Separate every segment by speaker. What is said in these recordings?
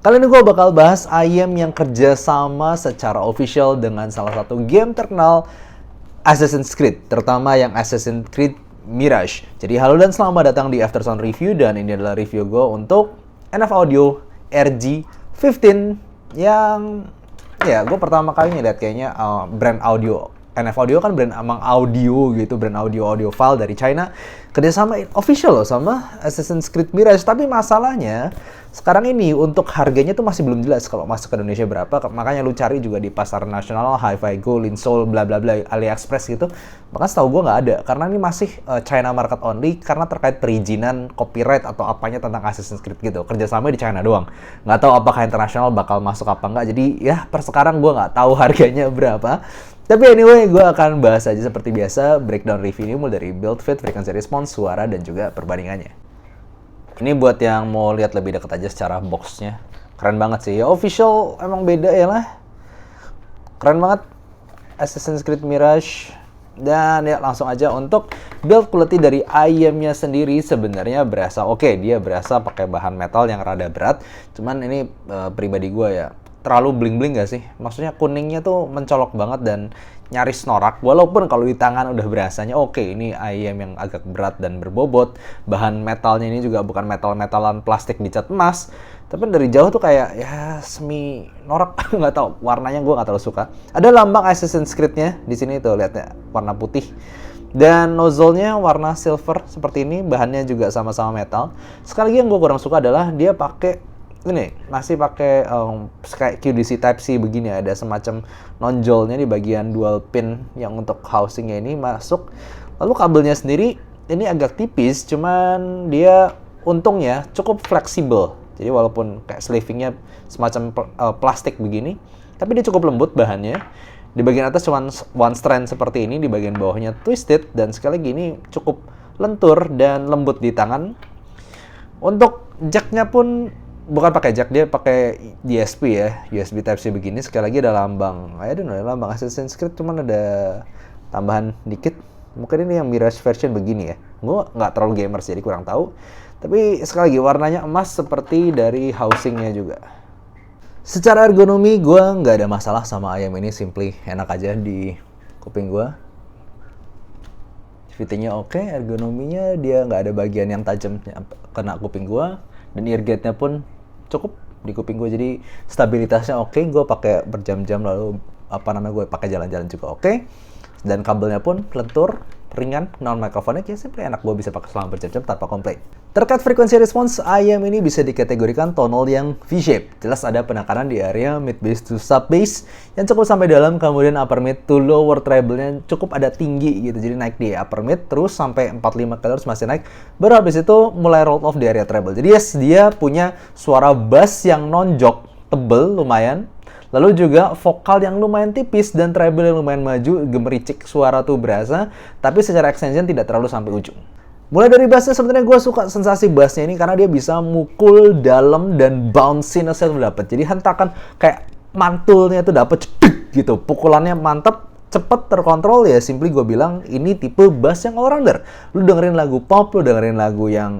Speaker 1: Kali ini gue bakal bahas IEM yang kerja sama secara official dengan salah satu game terkenal Assassin's Creed, terutama yang Assassin's Creed Mirage. Jadi halo dan selamat datang di Aftersound Review, dan ini adalah review gue untuk NF Audio RG15 yang gue pertama kali ngeliat kayaknya brand audio. NF Audio kan brand emang audio gitu, brand audio file dari China, kerjasama official loh sama Assassin's Creed Mirage. Tapi masalahnya sekarang ini untuk harganya tuh masih belum jelas kalau masuk ke Indonesia berapa. Makanya lu cari juga di pasar nasional, Hi-Fi Go, Linsol, bla bla bla, AliExpress gitu. Bahkan setahu gue nggak ada, karena ini masih China market only, karena terkait perizinan copyright atau apanya tentang Assassin's Creed gitu. Kerjasama di China doang. Nggak tahu apakah internasional bakal masuk apa nggak. Jadi ya per sekarang gue nggak tahu harganya berapa. Tapi anyway, gue akan bahas aja seperti biasa, breakdown review ini mulai dari build fit, frequency response, suara, dan juga perbandingannya. Ini buat yang mau lihat lebih dekat aja secara boxnya. Keren banget sih, ya official emang beda ya lah. Keren banget, Assassin's Creed Mirage. Dan ya langsung aja untuk build quality dari IEM-nya sendiri sebenarnya berasa oke. Dia berasa pakai bahan metal yang rada berat. Cuman ini pribadi gue ya, terlalu bling-bling gak sih? Maksudnya kuningnya tuh mencolok banget dan nyaris norak. Walaupun kalau di tangan udah berasanya oke, ini IEM yang agak berat dan berbobot. Bahan metalnya ini juga bukan metal-metalan plastik dicat emas. Tapi dari jauh tuh kayak ya semi norak. Nggak tahu, warnanya gue nggak terlalu suka. Ada lambang Assassin's Creed-nya di sini tuh, lihatnya warna putih. Dan nozzle-nya warna silver seperti ini. Bahannya juga sama-sama metal. Sekali lagi yang gue kurang suka adalah dia pakai ini masih pakai kayak QDC Type C begini, ada semacam nonjolnya di bagian dual pin yang untuk housingnya ini masuk. Lalu kabelnya sendiri ini agak tipis, cuman dia untungnya cukup fleksibel. Jadi walaupun kayak sleevingnya semacam plastik begini, tapi dia cukup lembut bahannya. Di bagian atas cuma one strand seperti ini, di bagian bawahnya twisted, dan sekali lagi ini cukup lentur dan lembut di tangan. Untuk jacknya pun bukan pakai jack, dia pakai USB ya, USB Type C begini. Sekali lagi ada lambang, lambang Assassin's Creed, cuman ada tambahan dikit. Mungkin ini yang Mirage version begini ya. Gue nggak terlalu gamers jadi kurang tahu. Tapi sekali lagi warnanya emas seperti dari housingnya juga. Secara ergonomi gue nggak ada masalah sama IEM ini, simply enak aja di kuping gue. Fittingnya oke, ergonominya dia nggak ada bagian yang tajam kena kuping gue. Dan eargate-nya pun cukup di kuping gue, jadi stabilitasnya oke. Gue pakai berjam-jam, lalu gue pakai jalan-jalan juga oke. Dan kabelnya pun lentur, ringan, non microphone kayak simply enak, gue bisa pakai selama berjam-jam tanpa komplain. Terkait frequency response, IEM ini bisa dikategorikan tonal yang V-shape. Jelas ada penekanan di area mid bass to sub bass yang cukup sampai dalam, kemudian upper mid to lower treble-nya cukup ada tinggi gitu. Jadi naik di upper mid terus sampai 45 kHz masih naik. Baru habis itu mulai roll off di area treble. Jadi yes, dia punya suara bass yang nonjok, tebel lumayan. Lalu juga vokal yang lumayan tipis dan treble yang lumayan maju, gemericik suara tuh berasa, tapi secara extension tidak terlalu sampai ujung. Mulai dari bassnya, sebenarnya gue suka sensasi bassnya ini karena dia bisa mukul dalam dan bounciness-nya tuh dapet. Jadi hentakan kayak mantulnya tuh dapet cedek gitu, pukulannya mantep, cepet, terkontrol. Ya simply gue bilang ini tipe bass yang all-rounder. Lu dengerin lagu pop, lu dengerin lagu yang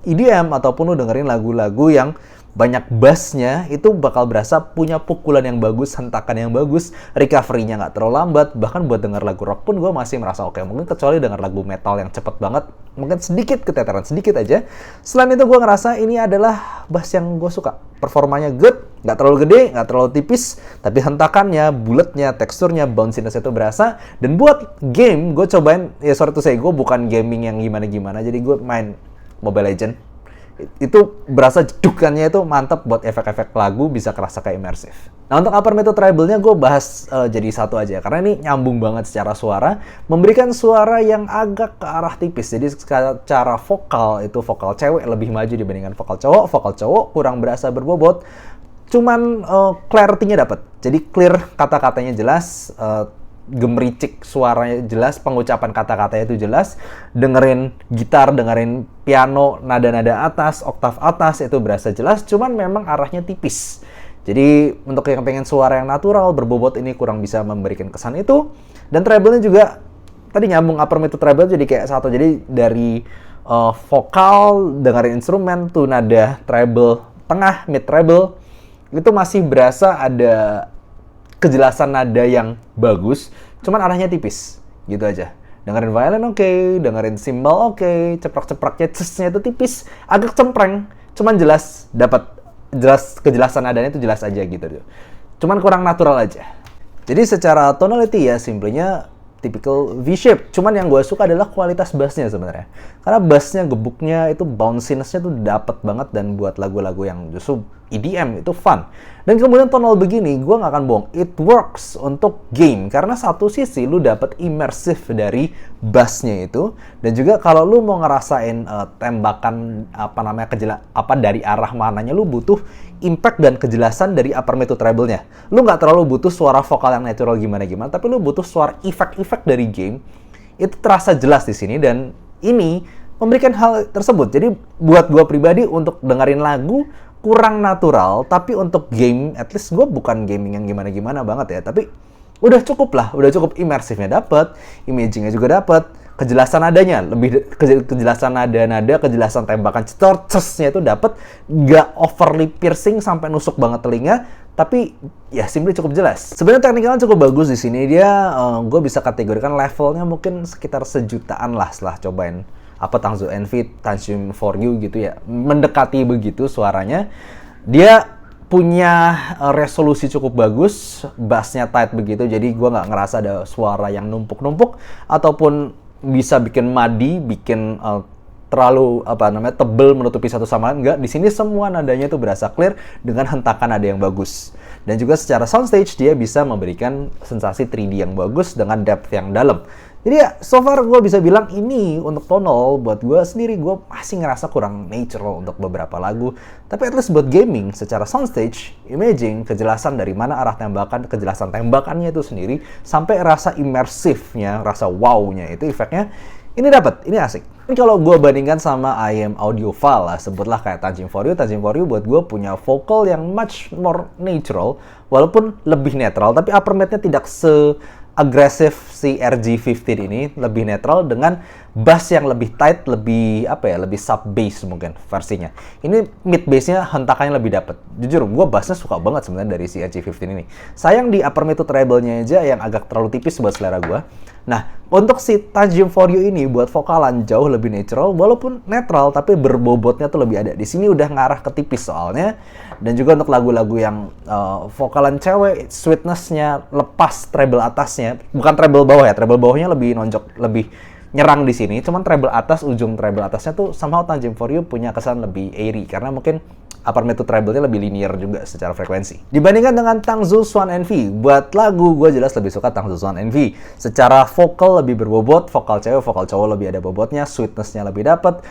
Speaker 1: EDM, ataupun lu dengerin lagu-lagu yang banyak bassnya, itu bakal berasa punya pukulan yang bagus, hentakan yang bagus, recovery-nya nggak terlalu lambat. Bahkan buat denger lagu rock pun gue masih merasa oke. Mungkin kecuali denger lagu metal yang cepet banget, mungkin sedikit keteteran, sedikit aja. Selain itu gue ngerasa ini adalah bass yang gue suka. Performanya good, nggak terlalu gede, nggak terlalu tipis, tapi hentakannya, buletnya, teksturnya, bounciness itu berasa. Dan buat game, gue cobain, ya sorry to say, gue bukan gaming yang gimana-gimana, jadi gue main Mobile Legends. Itu berasa jedukannya itu mantap, buat efek-efek lagu bisa kerasa kayak imersif. Nah untuk upper mid to treble-nya gue bahas jadi satu aja, karena ini nyambung banget secara suara, memberikan suara yang agak ke arah tipis. Jadi secara vokal, itu vokal cewek lebih maju dibandingkan vokal cowok kurang berasa berbobot, cuman clarity-nya dapat. Jadi clear, kata-katanya jelas, gemericik suaranya jelas, pengucapan kata-katanya itu jelas. Dengerin gitar, dengerin piano, nada-nada atas, oktav atas, itu berasa jelas, cuman memang arahnya tipis. Jadi untuk yang pengen suara yang natural, berbobot, ini kurang bisa memberikan kesan itu. Dan treble-nya juga tadi nyambung upper mid to treble jadi kayak satu. Jadi dari vokal, dengerin instrumen tuh nada treble tengah, mid treble, itu masih berasa ada kejelasan nada yang bagus, cuman arahnya tipis, gitu aja. Dengerin violin oke, dengerin cymbal oke, ceprak-cepraknya cesnya itu tipis, agak cempreng, cuman jelas kejelasan nadanya itu jelas aja gitu. Cuman kurang natural aja. Jadi secara tonality ya simplenya typical V-shape. Cuman yang gue suka adalah kualitas bassnya sebenarnya. Karena bassnya, gebuknya, itu bounciness-nya tuh dapet banget dan buat lagu-lagu yang justru EDM itu fun. Dan kemudian tonal begini, gue nggak akan bohong, it works untuk game. Karena satu sisi lu dapet immersive dari bassnya itu, dan juga kalau lu mau ngerasain tembakan dari arah mananya, lu butuh impact dan kejelasan dari upper mid to treble-nya. Lu nggak terlalu butuh suara vokal yang natural gimana-gimana, tapi lu butuh suara efek-efek dari game. Itu terasa jelas di sini, dan ini memberikan hal tersebut. Jadi buat gue pribadi untuk dengerin lagu kurang natural, tapi untuk game, at least gue bukan gaming yang gimana-gimana banget ya, tapi udah cukup imersifnya dapet, imagingnya juga dapet, kejelasan nadanya, kejelasan nada-nada, kejelasan tembakan cesnya itu dapet, gak overly piercing sampai nusuk banget telinga, tapi ya simply cukup jelas. Sebenarnya teknikalnya cukup bagus di sini. Dia gue bisa kategorikan levelnya mungkin sekitar 1 jutaan lah setelah cobain Tangzu Envy, Tanjung For You gitu ya. Mendekati begitu suaranya. Dia punya resolusi cukup bagus, bassnya tight begitu, jadi gue nggak ngerasa ada suara yang numpuk-numpuk ataupun bisa bikin muddy, bikin terlalu tebel menutupi satu sama lain. Enggak, di sini semua nadanya tuh berasa clear dengan hentakan nada yang bagus. Dan juga secara soundstage dia bisa memberikan sensasi 3D yang bagus dengan depth yang dalam. Jadi ya, so far gue bisa bilang ini untuk tonal, buat gue sendiri, gue masih ngerasa kurang natural untuk beberapa lagu. Tapi at least buat gaming, secara soundstage, imaging, kejelasan dari mana arah tembakan, kejelasan tembakannya itu sendiri, sampai rasa imersifnya, rasa wow-nya itu efeknya, ini dapat, ini asik. Ini kalau gue bandingkan sama I Am Audiophile lah, sebutlah kayak Tanjung For You buat gue punya vokal yang much more natural, walaupun lebih netral, tapi upper mid-nya tidak agresif si RG15 ini, lebih netral dengan bass yang lebih tight, lebih sub bass mungkin versinya. Ini mid bassnya hentakannya lebih dapet. Jujur, gue bassnya suka banget sebenarnya dari si RG15 ini. Sayang di upper mid to treble-nya aja yang agak terlalu tipis buat selera gue. Nah, untuk si Tanjung For You ini buat vokalan jauh lebih natural, walaupun netral tapi berbobotnya tuh lebih ada. Di sini udah ngarah ke tipis soalnya. Dan juga untuk lagu-lagu yang vokalan cewek, sweetness-nya lepas treble atasnya, bukan treble bawah ya, treble bawahnya lebih nonjok, lebih nyerang di sini. Cuman treble atas, ujung treble atasnya tuh somehow Tanjung For You punya kesan lebih airy karena mungkin upper mid to treble-nya lebih linear juga secara frekuensi. Dibandingkan dengan Tangzu Swan Envy, buat lagu gue jelas lebih suka Tangzu Swan Envy. Secara vokal lebih berbobot, vokal cewek, vokal cowok lebih ada bobotnya, sweetness-nya lebih dapet,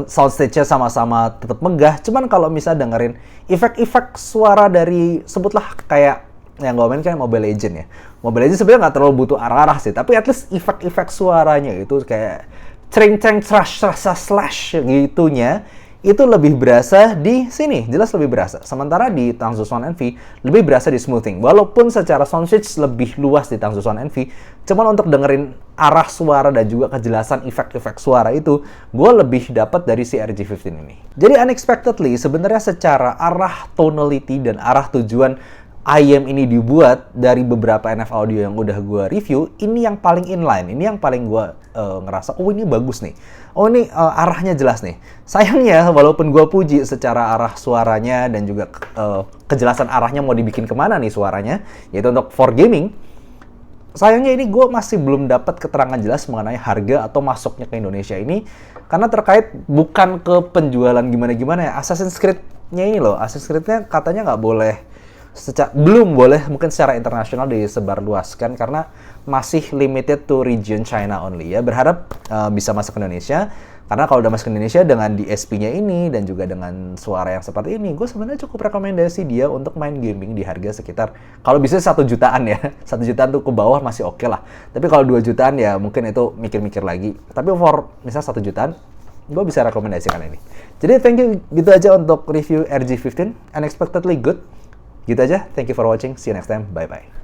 Speaker 1: soundstage-nya sama-sama tetap megah. Cuman kalau misalnya dengerin efek-efek suara dari, sebutlah kayak yang gue main kayak Mobile Legends ya. Mobile Legends sebenarnya nggak terlalu butuh arah-arah sih, tapi at least efek-efek suaranya itu kayak cering-ceng, slash gitunya, itu lebih berasa di sini, jelas lebih berasa. Sementara di Tangzu Swan Envy lebih berasa di smoothing. Walaupun secara soundstage lebih luas di Tangzu Swan Envy, cuman untuk dengerin arah suara dan juga kejelasan efek-efek suara itu, gue lebih dapat dari si RG15 ini. Jadi unexpectedly, sebenarnya secara arah tonality dan arah tujuan IM ini dibuat dari beberapa NF audio yang udah gue review, ini yang paling inline, ini yang paling gue ngerasa, oh ini bagus nih, oh ini arahnya jelas nih. Sayangnya, walaupun gue puji secara arah suaranya dan juga kejelasan arahnya mau dibikin kemana nih suaranya, yaitu untuk for gaming, sayangnya ini gue masih belum dapat keterangan jelas mengenai harga atau masuknya ke Indonesia ini, karena terkait bukan ke penjualan gimana-gimana ya, Assassin's Creed-nya ini loh, Assassin's Creed-nya katanya nggak boleh, belum boleh mungkin secara internasional disebarluaskan karena masih limited to region China only ya. Berharap bisa masuk ke Indonesia, karena kalau udah masuk ke Indonesia dengan DSP-nya ini dan juga dengan suara yang seperti ini, gue sebenarnya cukup rekomendasi dia untuk main gaming di harga sekitar, kalau bisa 1 jutaan ya, 1 jutaan tuh ke bawah masih oke lah. Tapi kalau 2 jutaan ya mungkin itu mikir-mikir lagi. Tapi for misal 1 jutaan, gue bisa rekomendasikan ini. Jadi thank you gitu aja untuk review RG15, unexpectedly good. Gitu aja, thank you for watching, see you next time, bye-bye.